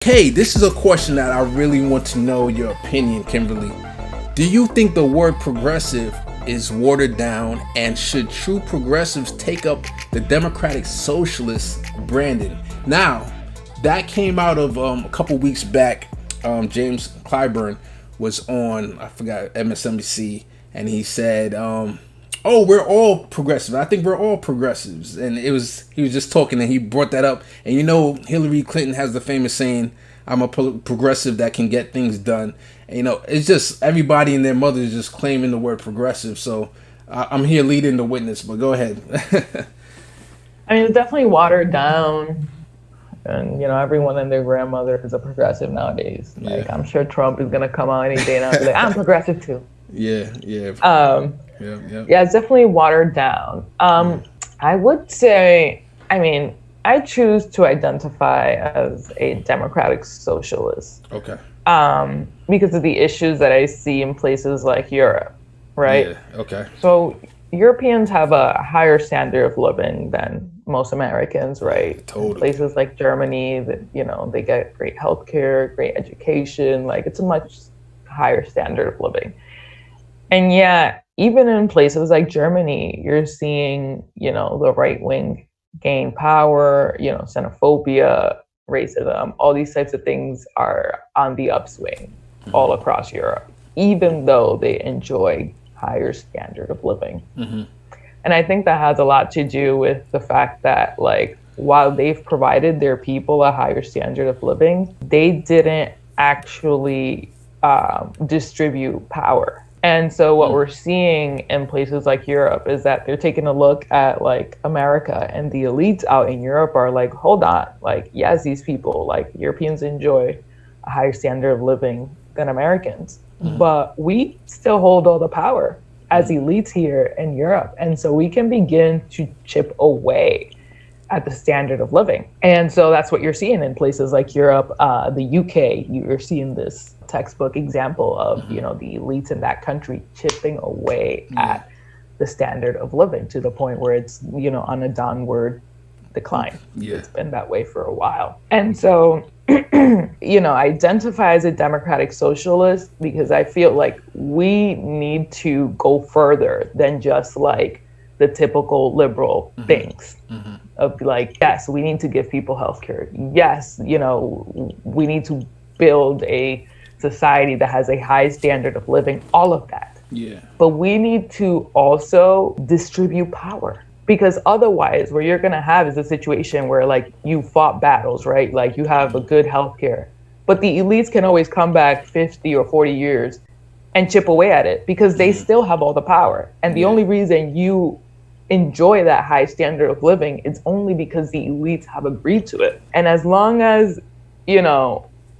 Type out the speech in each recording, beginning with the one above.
Okay, this is a question that I really want to know your opinion, Kimberly. Do you think the word progressive is watered down, and should true progressives take up the Democratic Socialist branding? Now, that came out of a couple weeks back. James Clyburn was on, I forgot, MSNBC, and he said, "Oh, we're all progressive. I think we're all progressives." And he was just talking, and he brought that up. And Hillary Clinton has the famous saying, "I'm a progressive that can get things done." And, it's just everybody and their mother is just claiming the word progressive. So I'm here leading the witness, but go ahead. I mean, it's definitely watered down. And, everyone and their grandmother is a progressive nowadays. Yeah. Like, I'm sure Trump is going to come out any day now and be like, I'm progressive too. Yeah. Yeah, it's definitely watered down. I would say, I choose to identify as a democratic socialist. Okay. Because of the issues that I see in places like Europe, right? Yeah. Okay. So Europeans have a higher standard of living than most Americans, right? Totally. Places like Germany, that they get great healthcare, great education. Like, it's a much higher standard of living. And yet, even in places like Germany, you're seeing, the right wing gain power, xenophobia, racism, all these types of things are on the upswing all across Europe, even though they enjoy higher standard of living. Mm-hmm. And I think that has a lot to do with the fact that, like, while they've provided their people a higher standard of living, they didn't actually distribute power. And so what we're seeing in places like Europe is that they're taking a look at, like, America, and the elites out in Europe are like, hold on, like, yes, these people, like, Europeans enjoy a higher standard of living than Americans, but we still hold all the power as elites here in Europe. And so we can begin to chip away at the standard of living. And so that's what you're seeing in places like Europe, the UK. You're seeing this textbook example of, the elites in that country chipping away at the standard of living to the point where it's, on a downward decline. Yeah. It's been that way for a while. And so, I identify as a democratic socialist because I feel like we need to go further than just, like, the typical liberal things of, like, yes, we need to give people healthcare. Yes, we need to build a society that has a high standard of living, all of that. Yeah. But we need to also distribute power, because otherwise what you're going to have is a situation where, like, you fought battles, right? Like, you have a good healthcare, but the elites can always come back 50 or 40 years and chip away at it because they still have all the power. And the only reason you enjoy that high standard of living is only because the elites have agreed to it. And as long as,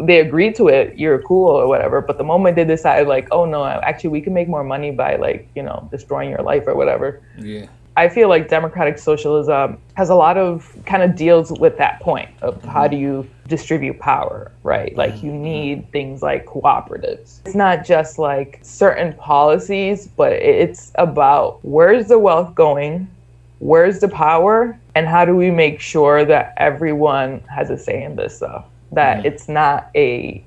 they agree to it, you're cool or whatever. But the moment they decide, like, oh no, actually we can make more money by, like, destroying your life or whatever. Yeah. I feel like democratic socialism has a lot of kind of deals with that point of how do you distribute power, right? Like, you need things like cooperatives. It's not just like certain policies, but it's about where's the wealth going, where's the power, and how do we make sure that everyone has a say in this stuff, that it's not a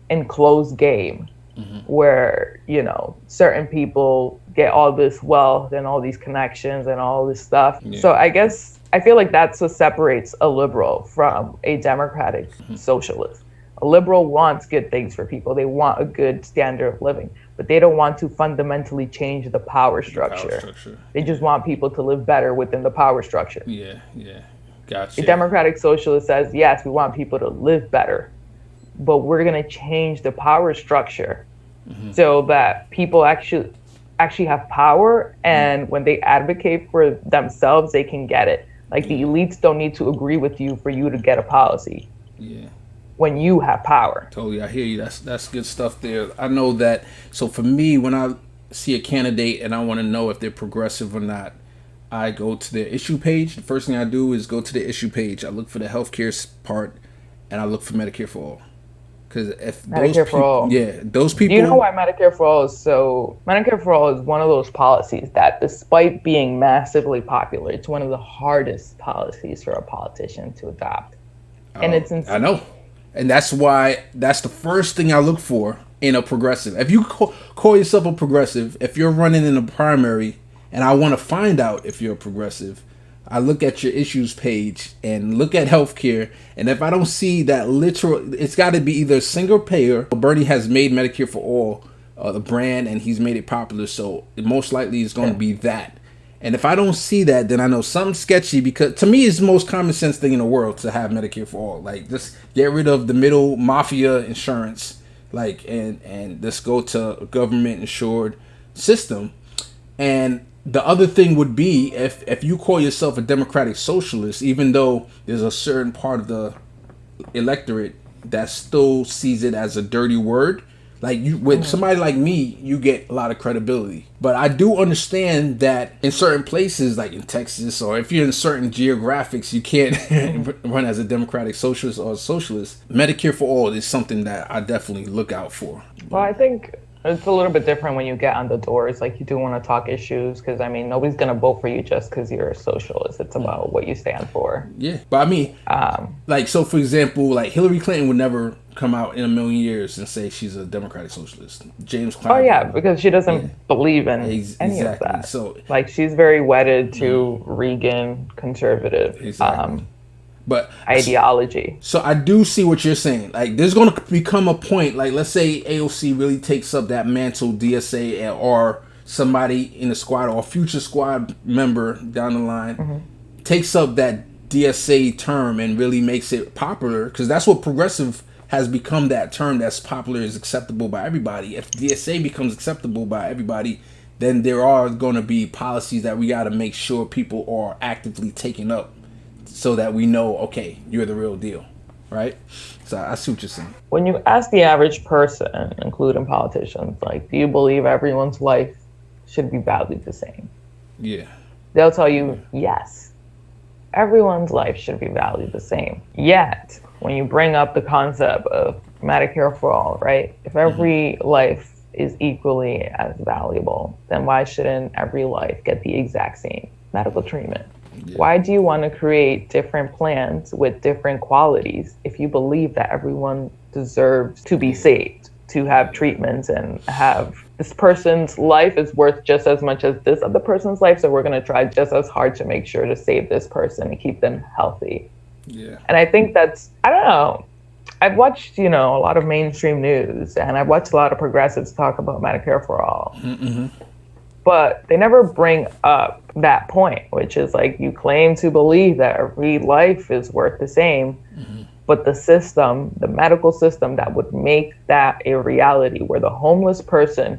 enclosed game where, certain people get all this wealth and all these connections and all this stuff. Yeah. So I guess I feel like that's what separates a liberal from a democratic socialist. A liberal wants good things for people. They want a good standard of living, but they don't want to fundamentally change the power structure. They just want people to live better within the power structure. Yeah. Gotcha. A democratic socialist says, yes, we want people to live better, but we're going to change the power structure so that people actually have power, and when they advocate for themselves, they can get it. Like, the elites don't need to agree with you for you to get a policy. Yeah. When you have power. Totally, I hear you. That's good stuff there. I know that. So for me, when I see a candidate and I want to know if they're progressive or not, I go to their issue page. The first thing I do is go to the issue page. I look for the healthcare part, and I look for Medicare for all. Because if Medicare for all. Yeah, those people. Do you know why Medicare for all is so? Medicare for all is one of those policies that, despite being massively popular, it's one of the hardest policies for a politician to adopt. And it's insane. I know. And that's why that's the first thing I look for in a progressive. If you call yourself a progressive, if you're running in a primary and I want to find out if you're a progressive, I look at your issues page and look at healthcare. And if I don't see that literal, it's got to be either single payer. Bernie has made Medicare for All the brand and he's made it popular. So it most likely is going to be that. And if I don't see that, then I know something's sketchy, because to me it's the most common sense thing in the world to have Medicare for All. Like, just get rid of the middle mafia insurance, like, and just go to a government insured system. And the other thing would be if you call yourself a Democratic Socialist, even though there's a certain part of the electorate that still sees it as a dirty word. Like, you, with somebody like me, you get a lot of credibility. But I do understand that in certain places, like in Texas, or if you're in certain geographics, you can't run as a Democratic Socialist or a Socialist. Medicare for All is something that I definitely look out for. Well, I think it's a little bit different when you get on the doors. Like, you do want to talk issues, because, I mean, nobody's going to vote for you just because you're a socialist. It's about what you stand for. Yeah. But I mean, like, so for example, like Hillary Clinton would never come out in a million years and say she's a Democratic Socialist. James Clyburn. Oh, yeah, because she doesn't believe in any of that. So, like, she's very wedded to Reagan conservative but ideology. So I do see what you're saying. Like, there's going to become a point, like, let's say AOC really takes up that mantle, DSA, or somebody in the squad or a future squad member down the line takes up that DSA term and really makes it popular, because that's what progressive has become, that term that's popular, is acceptable by everybody. If DSA becomes acceptable by everybody, then there are going to be policies that we got to make sure people are actively taking up, so that we know, okay, you're the real deal, right? So I see what you're saying. When you ask the average person, including politicians, like, do you believe everyone's life should be valued the same? Yeah. They'll tell you, yes, everyone's life should be valued the same. Yet, when you bring up the concept of Medicare for All, right? If every life is equally as valuable, then why shouldn't every life get the exact same medical treatment? Yeah. Why do you want to create different plans with different qualities if you believe that everyone deserves to be saved, to have treatments, and have this person's life is worth just as much as this other person's life, so we're going to try just as hard to make sure to save this person and keep them healthy. Yeah. And I think that's, I don't know, I've watched, a lot of mainstream news, and I've watched a lot of progressives talk about Medicare for All. Mm-hmm. But they never bring up that point, which is like, you claim to believe that every life is worth the same, but the system, the medical system that would make that a reality, where the homeless person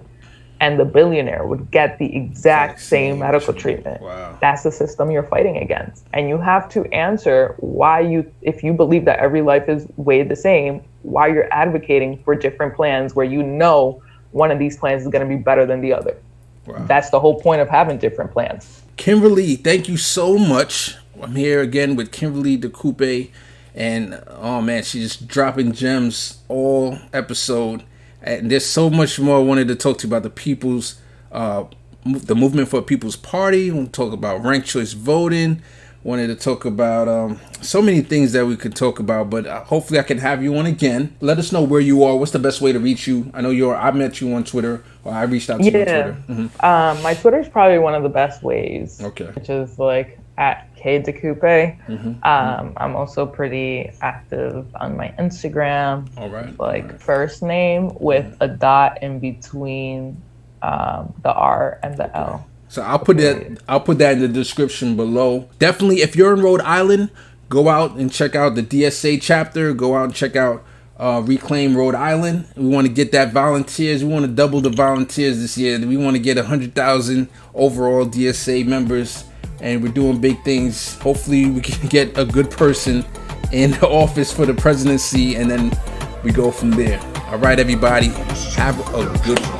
and the billionaire would get the exact same medical treatment. Wow. That's the system you're fighting against. And you have to answer why if you believe that every life is weighed the same, why you're advocating for different plans where one of these plans is going to be better than the other. Wow. That's the whole point of having different plans. Kinverly, thank you so much. I'm here again with Kinverly DiCupe, and oh man, she's just dropping gems all episode. And there's so much more I wanted to talk to you about the movement for a People's Party. We'll talk about ranked choice voting. Wanted to talk about so many things that we could talk about, but hopefully I can have you on again. Let us know where you are. What's the best way to reach you? I know I met you on Twitter, or I reached out to you on Twitter. Mm-hmm. My Twitter is probably one of the best ways. Okay. Which is like at CaseStudyQB. Mm-hmm. I'm also pretty active on my Instagram. All right. Like first name with a dot in between the R and the L. So I'll put that in the description below. Definitely, if you're in Rhode Island, go out and check out the DSA chapter. Go out and check out Reclaim Rhode Island. We want to get that volunteers. We want to double the volunteers this year. We want to get 100,000 overall DSA members, and we're doing big things. Hopefully, we can get a good person in the office for the presidency, and then we go from there. All right, everybody, have a good one.